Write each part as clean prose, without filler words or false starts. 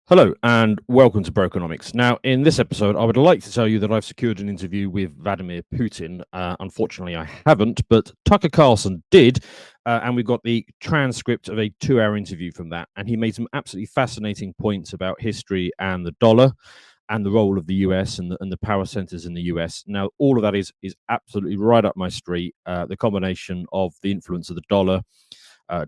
Hello and welcome to Brokenomics. Now, in this episode, I would like to tell you that I've secured an interview with Vladimir Putin. Unfortunately, I haven't, but Tucker Carlson did, and we got the transcript of a 2-hour interview from that. And he made some absolutely fascinating points about history and the dollar and the role of the US and the power centers in the US. Now, all of that is absolutely right up my street. The combination of the influence of the dollar,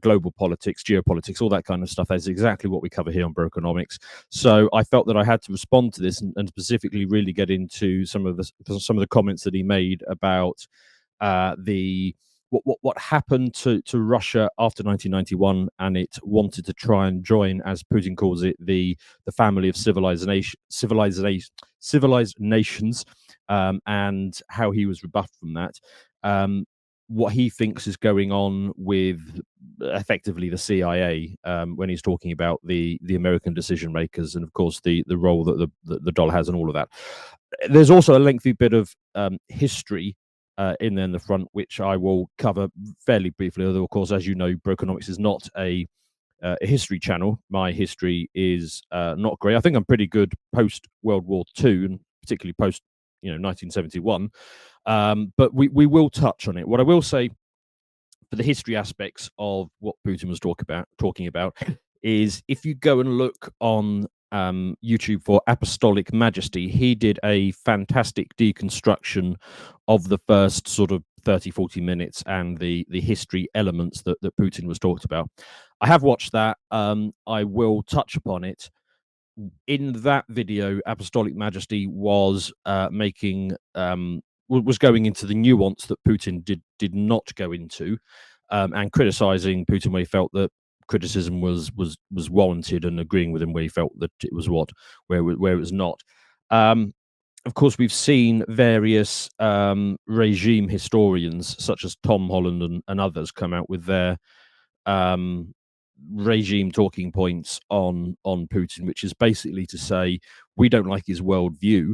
global politics, geopolitics, all that kind of stuff. That's exactly what we cover here on Brokenomics. So I felt that I had to respond to this and specifically really get into some of the comments that he made about the what happened to Russia after 1991, and it wanted to try and join, as Putin calls it, the family of civilized nations, and how he was rebuffed from that. What he thinks is going on with effectively the CIA, when he's talking about the American decision makers, and of course the role that the dollar has and all of that. There's also a lengthy bit of history in there in the front, which I will cover fairly briefly. Although, of course, as you know, Brokenomics is not a history channel. My history is not great. I think I'm pretty good post World War II, and particularly post 1971. But we will touch on it. What I will say for the history aspects of what Putin was talking about is, if you go and look on YouTube for Apostolic Majesty, he did a fantastic deconstruction of the first sort of 30-40 minutes and the history elements that Putin was talked about. I have watched that. I will touch upon it. In that video, Apostolic Majesty was was going into the nuance that Putin did not go into, and criticizing Putin where he felt that criticism was warranted, and agreeing with him where he felt that it was where it was not. Of course, we've seen various regime historians such as Tom Holland and others come out with their regime talking points on Putin, which is basically to say, we don't like his worldview.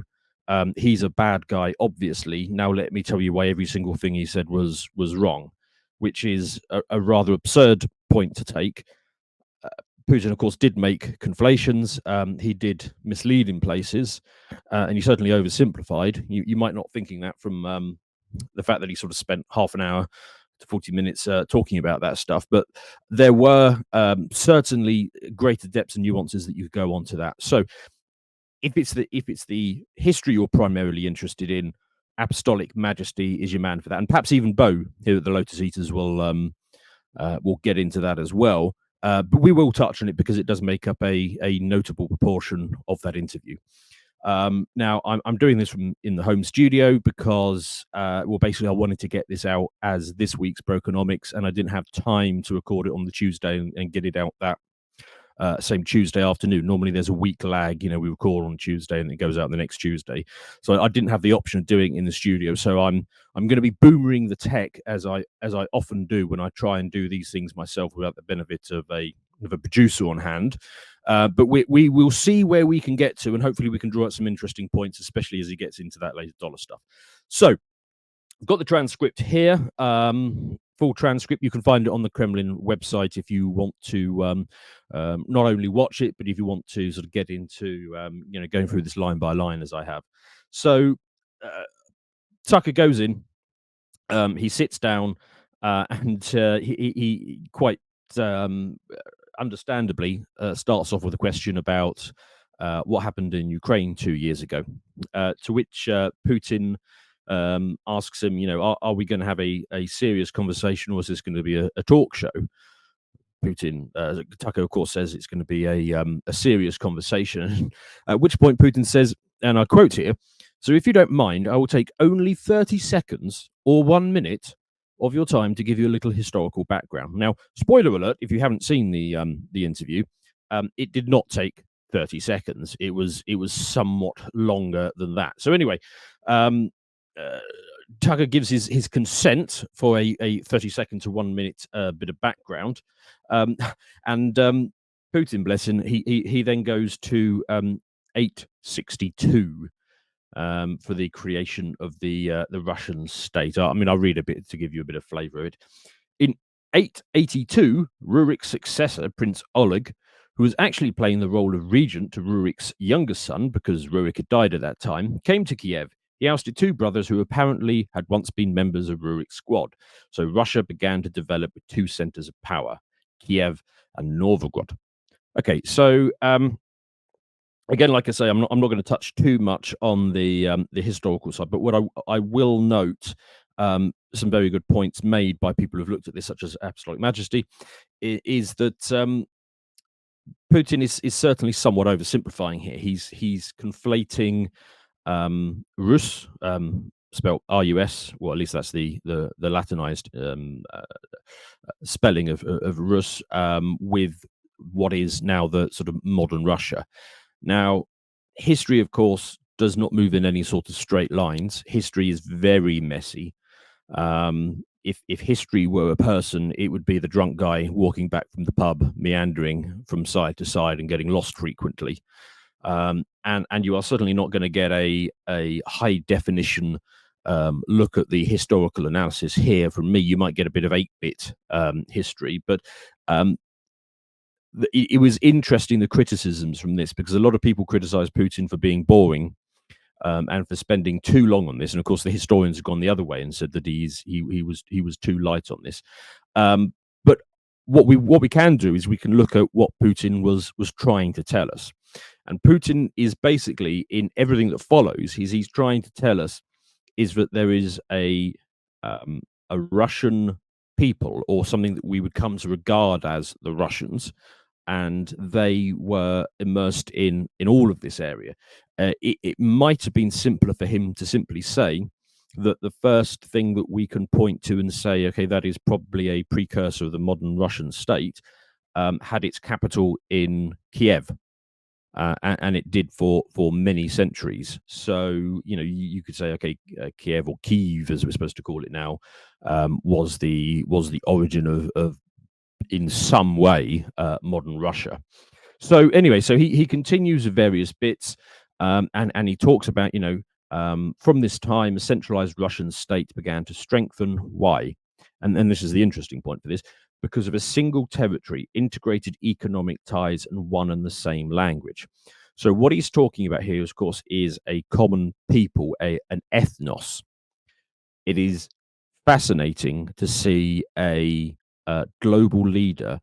He's a bad guy, obviously. Now let me tell you why every single thing he said was wrong, which is a rather absurd point to take. Putin, of course, did make conflations. He did mislead in places, and he certainly oversimplified. You might not thinking that from the fact that he sort of spent half an hour to 40 minutes talking about that stuff, but there were certainly greater depths and nuances that you could go on to that. So if it's the history you're primarily interested in, Apostolic Majesty is your man for that, and perhaps even Bo here at the Lotus Eaters will get into that as well. But we will touch on it because it does make up a notable proportion of that interview. Now, I'm doing this from in the home studio because, basically, I wanted to get this out as this week's Brokenomics, and I didn't have time to record it on the Tuesday and get it out that same Tuesday afternoon. Normally, there's a week lag. We record on Tuesday and it goes out the next Tuesday. So I didn't have the option of doing it in the studio. So I'm going to be boomering the tech as I often do when I try and do these things myself without the benefit of a producer on hand. But we will see where we can get to, and hopefully we can draw out some interesting points, especially as he gets into that later dollar stuff. So I've got the transcript here. Full transcript. You can find it on the Kremlin website if you want to not only watch it, but if you want to sort of get into going through this line by line as I have. So Tucker goes in. He sits down, and he quite understandably starts off with a question about what happened in Ukraine 2 years ago, to which Putin asks him, are we going to have a serious conversation, or is this going to be a talk show? Putin, Tucker, of course, says it's going to be a serious conversation, at which point Putin says, and I quote here, "So if you don't mind, I will take only 30 seconds or 1 minute of your time to give you a little historical background." Now, spoiler alert, if you haven't seen the interview, it did not take 30 seconds. It was somewhat longer than that. So anyway, Tucker gives his consent for a 30-second to 1 minute bit of background, and Putin, bless him, he then goes to 862 for the creation of the Russian state. I mean, I'll read a bit to give you a bit of flavour of it. In 882, Rurik's successor, Prince Oleg, who was actually playing the role of regent to Rurik's younger son, because Rurik had died at that time, came to Kiev. He ousted two brothers who apparently had once been members of Rurik's squad. So Russia began to develop with two centers of power, Kiev and Novgorod. Okay, so again, like I say, I'm not going to touch too much on the historical side, but what I will note some very good points made by people who've looked at this, such as Apostolic Majesty, is that Putin is certainly somewhat oversimplifying here. He's conflating Rus, spelled R-U-S, well, at least that's the Latinized spelling of Rus, with what is now the sort of modern Russia. Now, history, of course, does not move in any sort of straight lines. History is very messy. If history were a person, it would be the drunk guy walking back from the pub, meandering from side to side and getting lost frequently. And you are certainly not going to get a high definition look at the historical analysis here from me. You might get a bit of 8-bit history, but it was interesting, the criticisms from this, because a lot of people criticize Putin for being boring and for spending too long on this. And of course, the historians have gone the other way and said that he was too light on this. But what we can do is we can look at what Putin was trying to tell us. And Putin is basically, in everything that follows, he's trying to tell us is that there is a Russian people, or something that we would come to regard as the Russians, and they were immersed in all of this area. It might have been simpler for him to simply say that the first thing that we can point to and say, okay, that is probably a precursor of the modern Russian state, had its capital in Kiev. And it did for many centuries. So, you could say, okay, Kiev, or Kyiv, as we're supposed to call it now, was the origin of in some way modern Russia. So anyway, so he continues with various bits, and he talks about, from this time a centralized Russian state began to strengthen. Why? And then this is the interesting point for this: because of a single territory, integrated economic ties, and one and the same language. So what he's talking about here, of course, is a common people, an ethnos. It is fascinating to see a global leader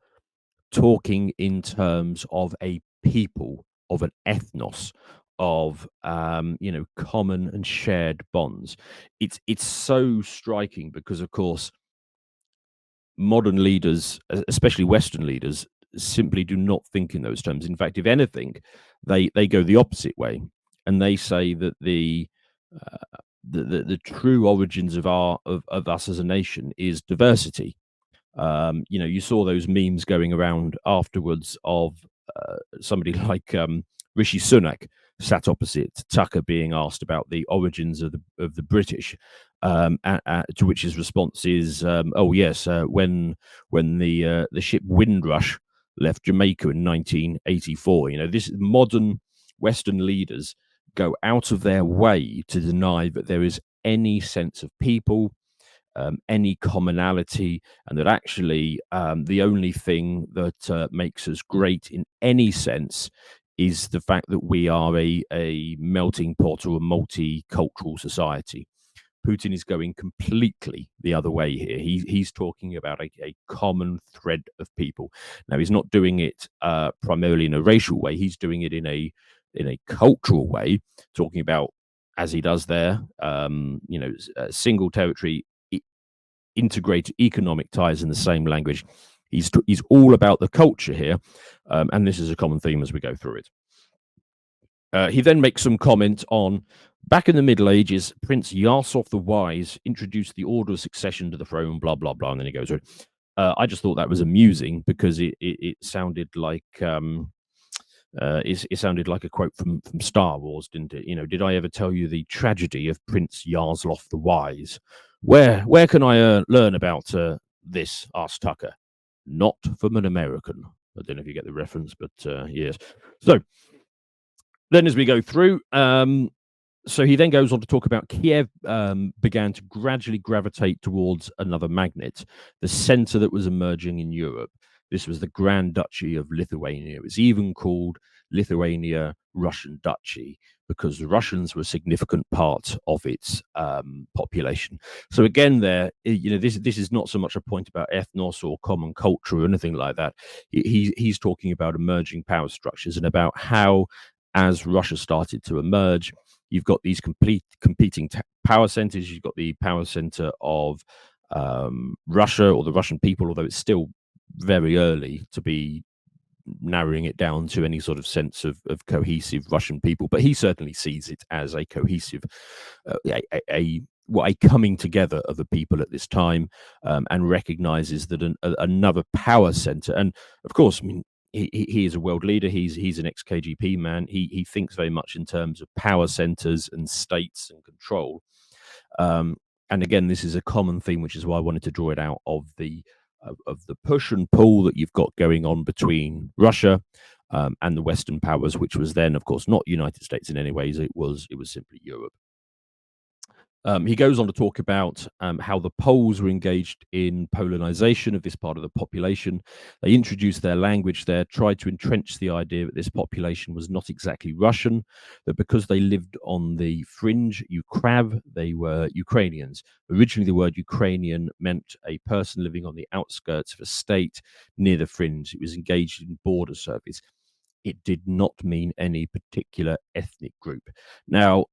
talking in terms of a people, of an ethnos, of common and shared bonds. It's so striking because, of course, modern leaders, especially Western leaders, simply do not think in those terms. In fact, if anything, they go the opposite way, and they say that the true origins of us as a nation is diversity. You saw those memes going around afterwards of somebody like Rishi Sunak sat opposite Tucker being asked about the origins of the British, to which his response is, "Oh yes, when the ship Windrush left Jamaica in 1984." This modern Western leaders go out of their way to deny that there is any sense of people, any commonality, and that actually the only thing that makes us great in any sense is the fact that we are a melting pot, or a multicultural society. Putin is going completely the other way here. He's talking about a common thread of people. Now, he's not doing it primarily in a racial way. He's doing it in a cultural way, talking about, as he does there, single territory, integrated economic ties in the same language. He's all about the culture here, and this is a common theme as we go through it. He then makes some comment on, back in the Middle Ages, Prince Yaroslav the Wise introduced the order of succession to the throne, blah, blah, blah, and then he goes through it. I just thought that was amusing because it sounded like it sounded like a quote from Star Wars, didn't it? Did I ever tell you the tragedy of Prince Yaroslav the Wise? Where can I learn about this? Asked Tucker. Not from an American. I don't know if you get the reference, but yes. So then, as we go through, so he then goes on to talk about Kiev began to gradually gravitate towards another magnet, the center that was emerging in Europe. This was the Grand Duchy of Lithuania. It was even called Lithuania Russian Duchy because the Russians were a significant part of its population. So again, this is not so much a point about ethnos or common culture or anything like that. He's talking about emerging power structures and about how, as Russia started to emerge, you've got these competing power centers. You've got the power center of Russia, or the Russian people, although it's still very early to be narrowing it down to any sort of sense of cohesive Russian people. But he certainly sees it as a cohesive, a coming together of the people at this time, and recognizes that another power center. And of course, I mean, he is a world leader. He's an ex-KGB man. He thinks very much in terms of power centers and states and control. And again, this is a common theme, which is why I wanted to draw it out of the push and pull that you've got going on between Russia and the Western powers, which was then, of course, not United States in any ways. It was simply Europe. He goes on to talk about how the Poles were engaged in Polonization of this part of the population. They introduced their language there, tried to entrench the idea that this population was not exactly Russian, that because they lived on the fringe, Ukrav, they were Ukrainians. Originally, the word Ukrainian meant a person living on the outskirts of a state near the fringe. It was engaged in border service. It did not mean any particular ethnic group. Now,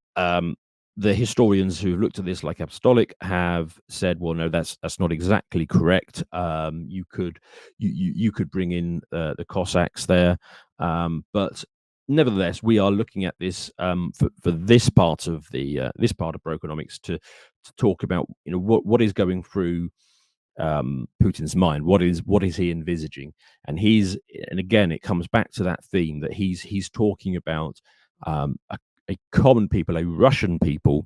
the historians who've looked at this, like Apostolic, have said, well, no, that's not exactly correct. You could bring in the Cossacks there, but nevertheless, we are looking at this for this part of Brokenomics to talk about, you know, what is going through Putin's mind. What is he envisaging? And again, it comes back to that theme that he's talking about a common people, a Russian people,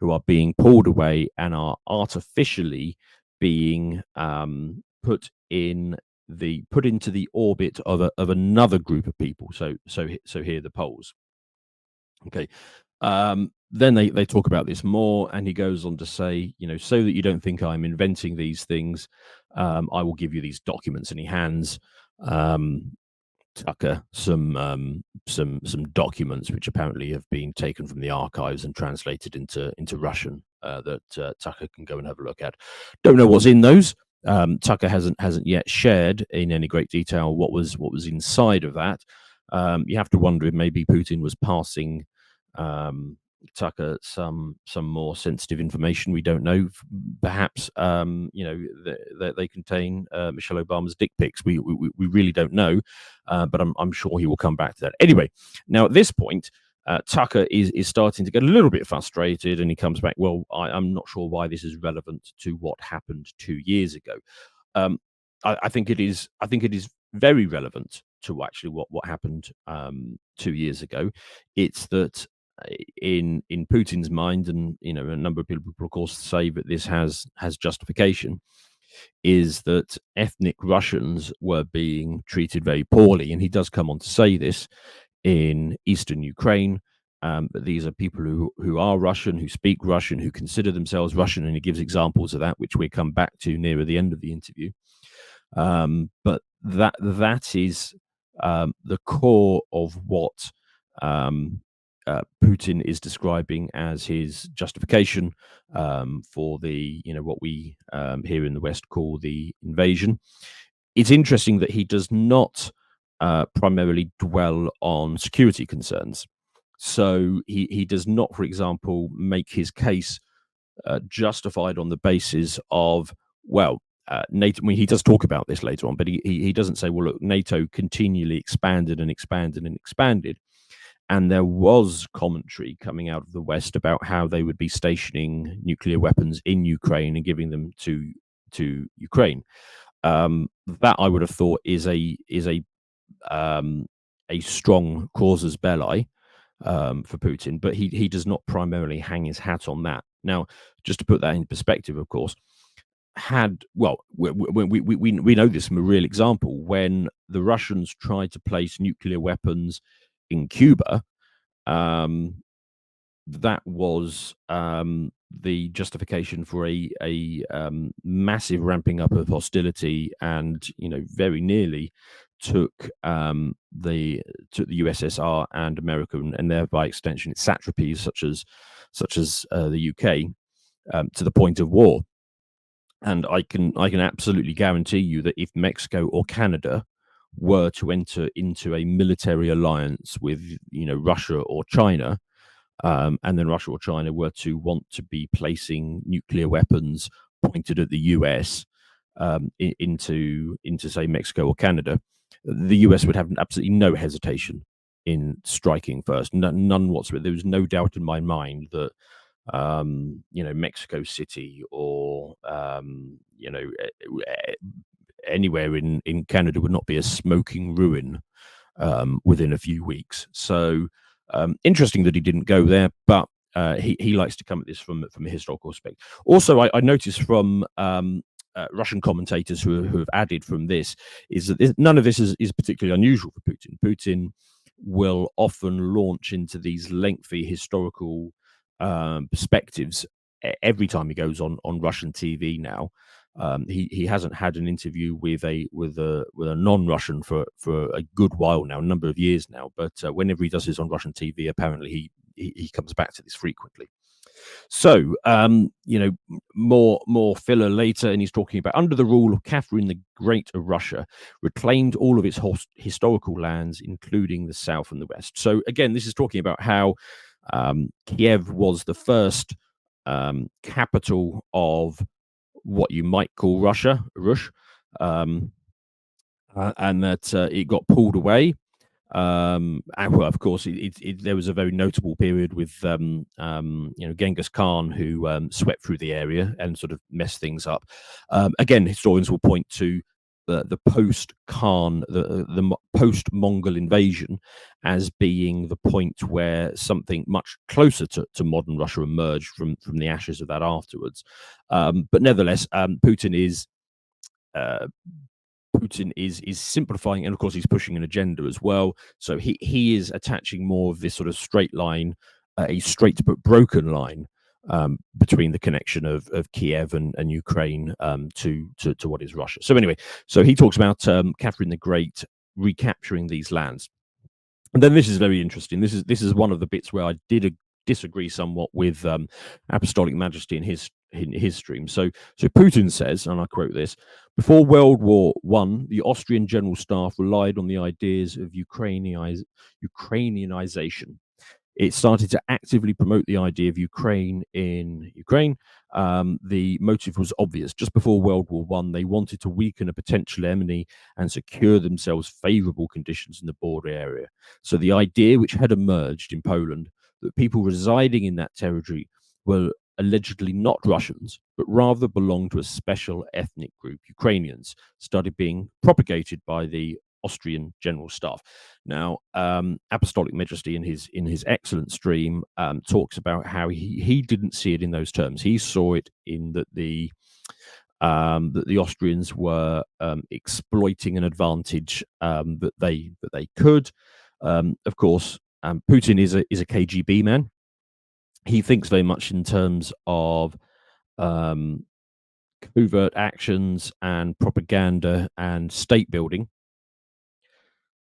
who are being pulled away and are artificially being put into the orbit of another group of people. So here the Poles. Okay. Then they talk about this more, and he goes on to say, you know, so that you don't think I'm inventing these things, I will give you these documents. And he hands Tucker some documents which apparently have been taken from the archives and translated into Russian, that Tucker can go and have a look at. Don't know what's in those. Tucker hasn't yet shared in any great detail what was inside of that. You have to wonder if maybe Putin was passing Tucker some more sensitive information. We don't know. Perhaps they contain Michelle Obama's dick pics. We really don't know, but I'm sure he will come back to that. Anyway, now at this point, Tucker is starting to get a little bit frustrated, and he comes back. Well, I'm not sure why this is relevant to what happened 2 years ago. I think it is very relevant to actually what happened 2 years ago. It's that in Putin's mind, and you know, a number of people, of course, say that this has justification, is that ethnic Russians were being treated very poorly, and he does come on to say this in eastern Ukraine. But these are people who are Russian, who speak Russian, who consider themselves Russian, and he gives examples of that, which we come back to nearer the end of the interview. But that is the core of what Putin is describing as his justification for the, you know, what we here in the West call the invasion. It's interesting that he does not primarily dwell on security concerns. So he does not, for example, make his case justified on the basis of, well, NATO. I mean, he does talk about this later on, but he doesn't say, well, look, NATO continually expanded and expanded and expanded. And there was commentary coming out of the West about how they would be stationing nuclear weapons in Ukraine and giving them to Ukraine. That I would have thought is a strong casus belli for Putin, but he does not primarily hang his hat on that. Now, just to put that in perspective, of course, we know this from a real example. When the Russians tried to place nuclear weapons in Cuba, that was the justification for a massive ramping up of hostility, and very nearly took the USSR and America, and thereby extension its satrapies such as the UK, to the point of war. And I can absolutely guarantee you that if Mexico or Canada were to enter into a military alliance with Russia or China, and then Russia or China were to want to be placing nuclear weapons pointed at the US, into say Mexico or Canada, the US would have absolutely no hesitation in striking first. None whatsoever. There was no doubt in my mind that Mexico City or anywhere in Canada would not be a smoking ruin within a few weeks. So interesting that he didn't go there, but he likes to come at this from a historical aspect. Also, I noticed from Russian commentators who have added from this is that none of this is particularly unusual for Putin. Putin will often launch into these lengthy historical perspectives every time he goes on Russian TV now. He hasn't had an interview with a non-Russian for a good while now, a number of years now. But whenever he does this on Russian TV, apparently he comes back to this frequently. So more filler later, and he's talking about under the rule of Catherine the Great of Russia, reclaimed all of its historical lands, including the south and the west. So again, this is talking about how Kiev was the first capital of what you might call Russia, and that it got pulled away. And well, of course, there was a very notable period with Genghis Khan, who swept through the area and sort of messed things up. Again, historians will point to the post-Khan, the post-Mongol invasion, as being the point where something much closer to modern Russia emerged from the ashes of that afterwards. But nevertheless, Putin is simplifying, and of course he's pushing an agenda as well. So he is attaching more of this sort of straight line, a straight but broken line, between the connection of Kiev and Ukraine, to what is Russia. So anyway, so he talks about Catherine the Great recapturing these lands. And then this is very interesting. This is one of the bits where I did disagree somewhat with Apostolic Majesty in his stream. So Putin says, and I quote this: before World War I, the Austrian General Staff relied on the ideas of Ukrainianization. It started to actively promote the idea of Ukraine in Ukraine. The motive was obvious. Just before World War I, they wanted to weaken a potential enemy and secure themselves favorable conditions in the border area. So the idea which had emerged in Poland that people residing in that territory were allegedly not Russians, but rather belonged to a special ethnic group, Ukrainians, started being propagated by the Austrian General Staff. Now, Apostolic Majesty in his excellent stream talks about how he didn't see it in those terms. He saw it in that the Austrians were exploiting an advantage that they could. Of course, Putin is a KGB man. He thinks very much in terms of covert actions and propaganda and state building.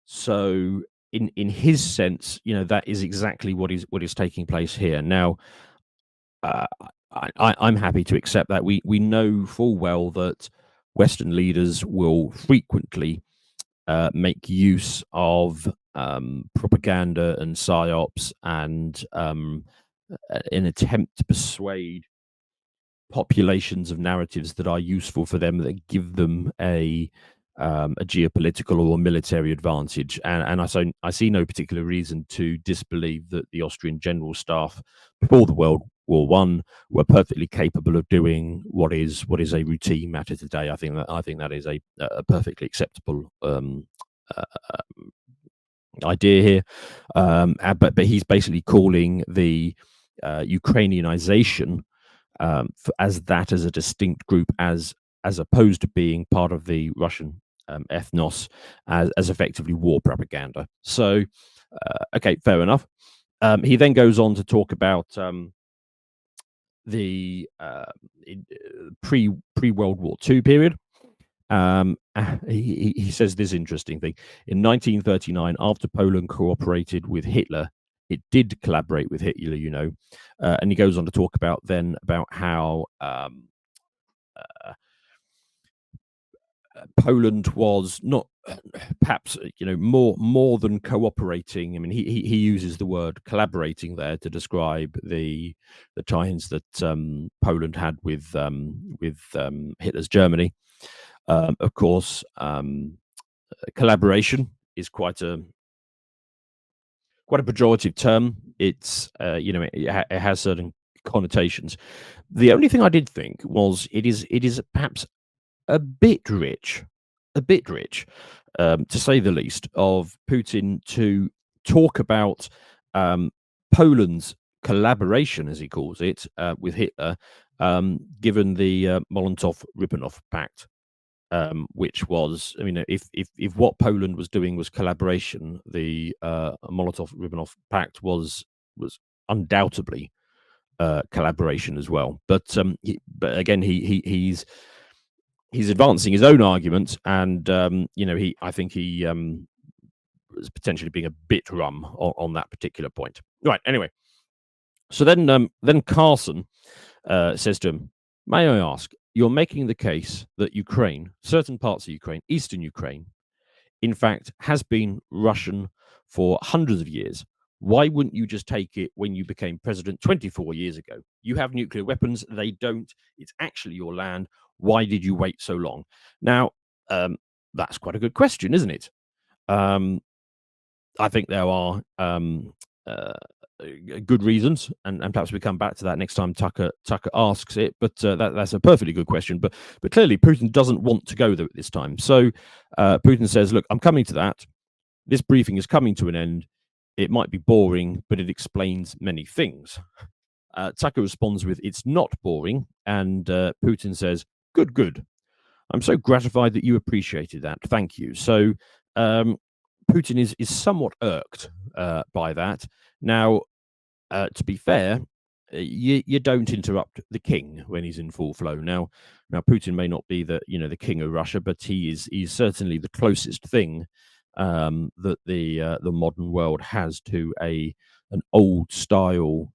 So in his sense, that is exactly what is taking place here. Now, I'm happy to accept that. We know full well that Western leaders will frequently make use of propaganda and psyops, and an attempt to persuade populations of narratives that are useful for them, that give them a geopolitical or military advantage, and I see no particular reason to disbelieve that the Austrian General Staff before the World War I were perfectly capable of doing what is a routine matter today. I think that is a perfectly acceptable idea here, but he's basically calling the Ukrainianization as a distinct group, as opposed to being part of the Russian ethnos, as effectively war propaganda. So, okay, fair enough. He then goes on to talk about the pre World War II period. He says this interesting thing. In 1939, after Poland cooperated with Hitler, it did collaborate with Hitler, and he goes on to talk about how Poland was not perhaps more than cooperating. I mean, he uses the word collaborating there to describe the ties that Poland had with Hitler's Germany. Of course, collaboration is quite a pejorative term. It's it has certain connotations. The only thing I did think was it is perhaps a bit rich, to say the least, of Putin to talk about Poland's collaboration, as he calls it, with Hitler, given the Molotov-Ribbentrop Pact, which was, I mean, if what Poland was doing was collaboration, the Molotov-Ribbentrop Pact was undoubtedly collaboration as well. But again, he's advancing his own argument, and I think he was potentially being a bit rum on that particular point. Right. Anyway, so then Carlson says to him, "May I ask? You're making the case that Ukraine, certain parts of Ukraine, eastern Ukraine, in fact, has been Russian for hundreds of years. Why wouldn't you just take it when you became president 24 years ago? You have nuclear weapons. They don't. It's actually your land. Why did you wait so long?" Now, that's quite a good question, isn't it? I think there are good reasons, and perhaps we come back to that next time Tucker asks it. But that's a perfectly good question. But clearly, Putin doesn't want to go there at this time. So Putin says, "Look, I'm coming to that. This briefing is coming to an end. It might be boring, but it explains many things." Tucker responds with, "It's not boring," and Putin says, Good. I'm so gratified that you appreciated that. Thank you." So Putin is somewhat irked by that. Now, to be fair, you don't interrupt the king when he's in full flow. Now Putin may not be the king of Russia, but he's certainly the closest thing that the modern world has to an old style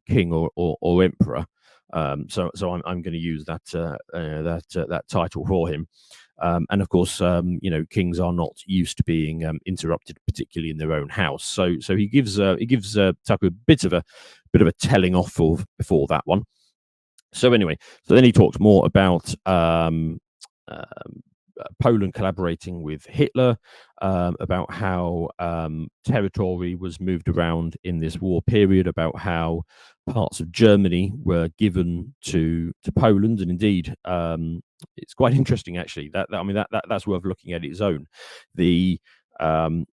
king or emperor. So I'm going to use that title for him. And of course, kings are not used to being interrupted, particularly in their own house. So he gives Tucker a bit of a telling off before that one. So anyway, then he talks more about Poland collaborating with Hitler, about how territory was moved around in this war period, about how parts of Germany were given to Poland, and indeed, it's quite interesting actually. That's worth looking at its own. The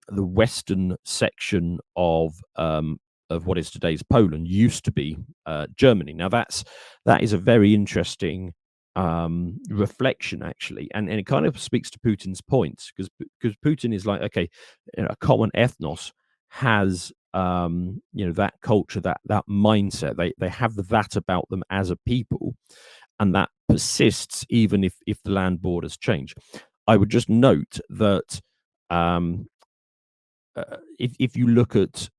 western section of what is today's Poland used to be Germany. Now that is a very interesting reflection actually, and it kind of speaks to Putin's points, because Putin is like, okay, a common ethnos has that culture, that mindset, they have that about them as a people, and that persists even if the land borders change. I would just note that if you look at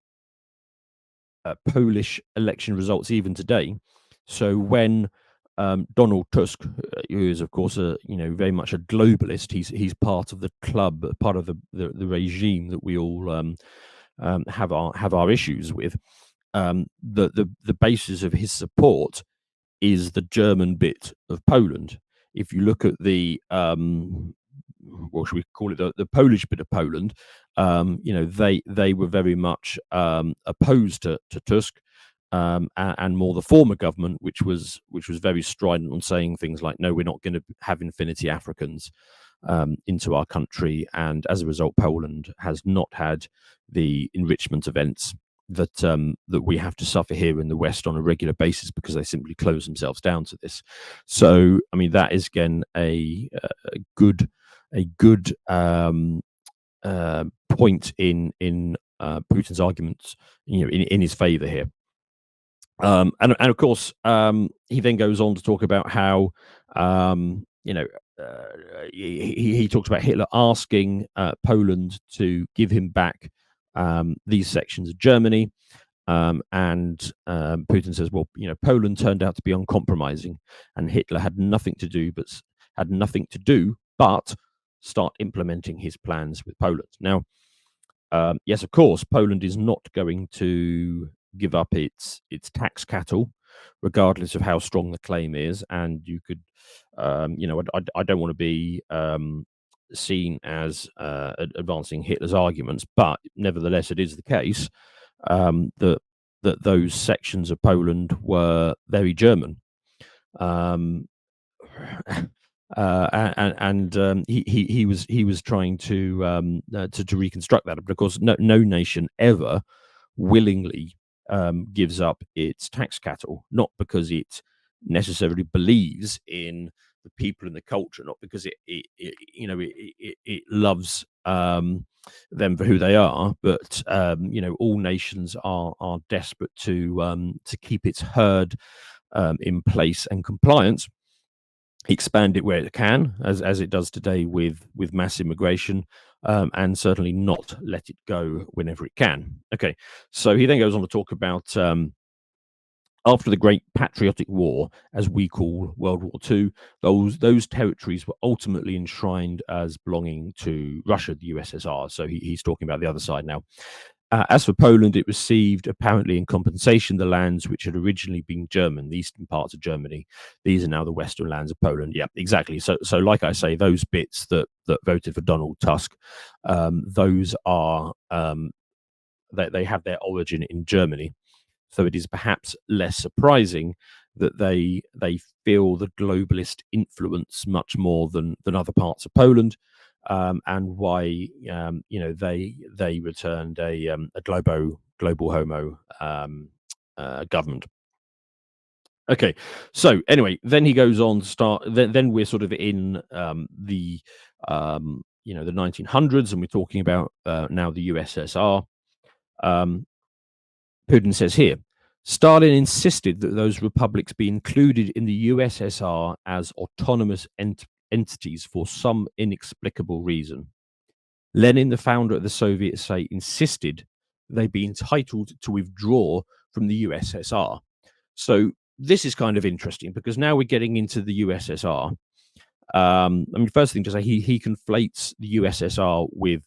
Polish election results even today, so when Donald Tusk, who is of course very much a globalist, he's part of the club, part of the regime that we all have our issues with. The basis of his support is the German bit of Poland. If you look at the what should we call it, the Polish bit of Poland, they were very much opposed to Tusk. And more the former government, which was very strident on saying things like, "No, we're not going to have infinity Africans into our country," and as a result, Poland has not had the enrichment events that we have to suffer here in the West on a regular basis, because they simply close themselves down to this. So, I mean, that is again a good point in Putin's arguments, in his favor here. And of course, he then goes on to talk about how, he talks about Hitler asking Poland to give him back these sections of Germany. And Putin says, well, Poland turned out to be uncompromising, and Hitler had nothing to do but start implementing his plans with Poland. Now, yes, of course, Poland is not going to give up its tax cattle, regardless of how strong the claim is. And you could, I don't want to be seen as advancing Hitler's arguments, but nevertheless, it is the case that those sections of Poland were very German. He was trying to reconstruct that, but of course, no nation ever willingly gives up its tax cattle, not because it necessarily believes in the people and the culture, not because it loves them for who they are, but all nations are desperate to keep its herd in place and compliance, expand it where it can, as it does today with mass immigration, and certainly not let it go whenever it can. Okay, so he then goes on to talk about after the Great Patriotic War, as we call World War II, those territories were ultimately enshrined as belonging to Russia, the USSR. So he's talking about the other side now. As for Poland, it received, apparently in compensation, the lands which had originally been German, the eastern parts of Germany. These are now the western lands of Poland. Yeah, exactly. So like I say, those bits that voted for Donald Tusk, those are they have their origin in Germany. So it is perhaps less surprising that they feel the globalist influence much more than other parts of Poland. And why they returned a global homo government. Okay, so anyway, then he goes on to start. Then we're sort of in the 1900s, and we're talking about now the USSR. Putin says here, Stalin insisted that those republics be included in the USSR as autonomous entities for some inexplicable reason. Lenin, the founder of the Soviet state, insisted they be entitled to withdraw from the USSR. So this is kind of interesting because now we're getting into the USSR. First thing to say, he conflates the USSR with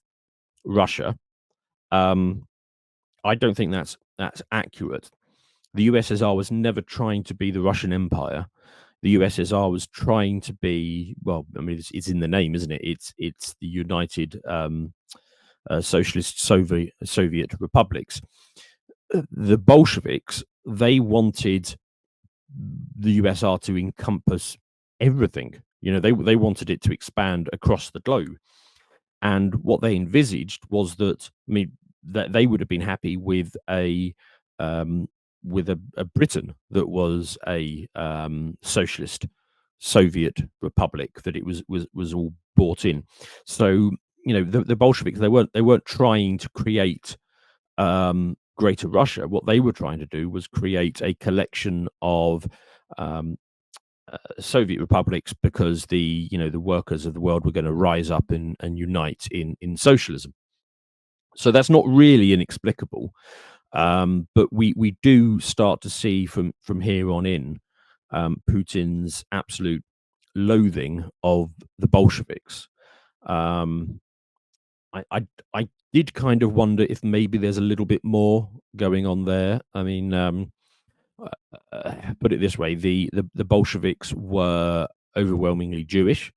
Russia. I don't think that's accurate. The USSR was never trying to be the Russian Empire. The USSR was trying to be, well, it's in the name, isn't it? It's the United Socialist Soviet Republics. The Bolsheviks, they wanted the USSR to encompass everything. They wanted it to expand across the globe. And what they envisaged was that, that they would have been happy with a Britain that was a socialist Soviet republic, that it was all bought in. So the Bolsheviks, they weren't trying to create Greater Russia. What they were trying to do was create a collection of Soviet republics, because the workers of the world were going to rise up and unite in socialism. So that's not really inexplicable. But we do start to see from here on in Putin's absolute loathing of the Bolsheviks. I did kind of wonder if maybe there's a little bit more going on there. Put it this way: the Bolsheviks were overwhelmingly Jewish.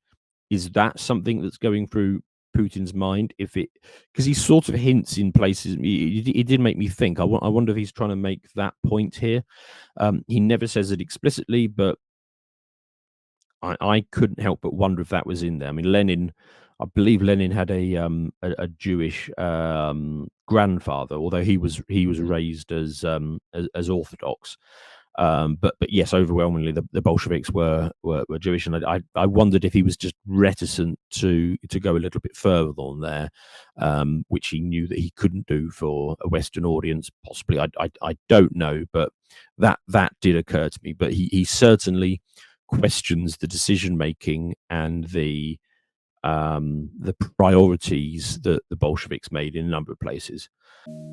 Is that something that's going through Putin's mind? Because he sort of hints in places, it did make me think. I wonder if he's trying to make that point here. He never says it explicitly, but I couldn't help but wonder if that was in there. I believe Lenin had a Jewish grandfather, although he was raised as Orthodox. But yes, overwhelmingly the Bolsheviks were Jewish, and I wondered if he was just reticent to go a little bit further on there, which he knew that he couldn't do for a Western audience. Possibly, I don't know, but that did occur to me. But he certainly questions the decision making and the priorities that the Bolsheviks made in a number of places.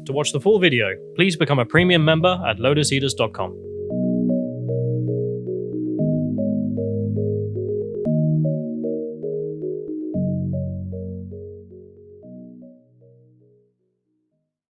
To watch the full video, please become a premium member at lotuseaters.com.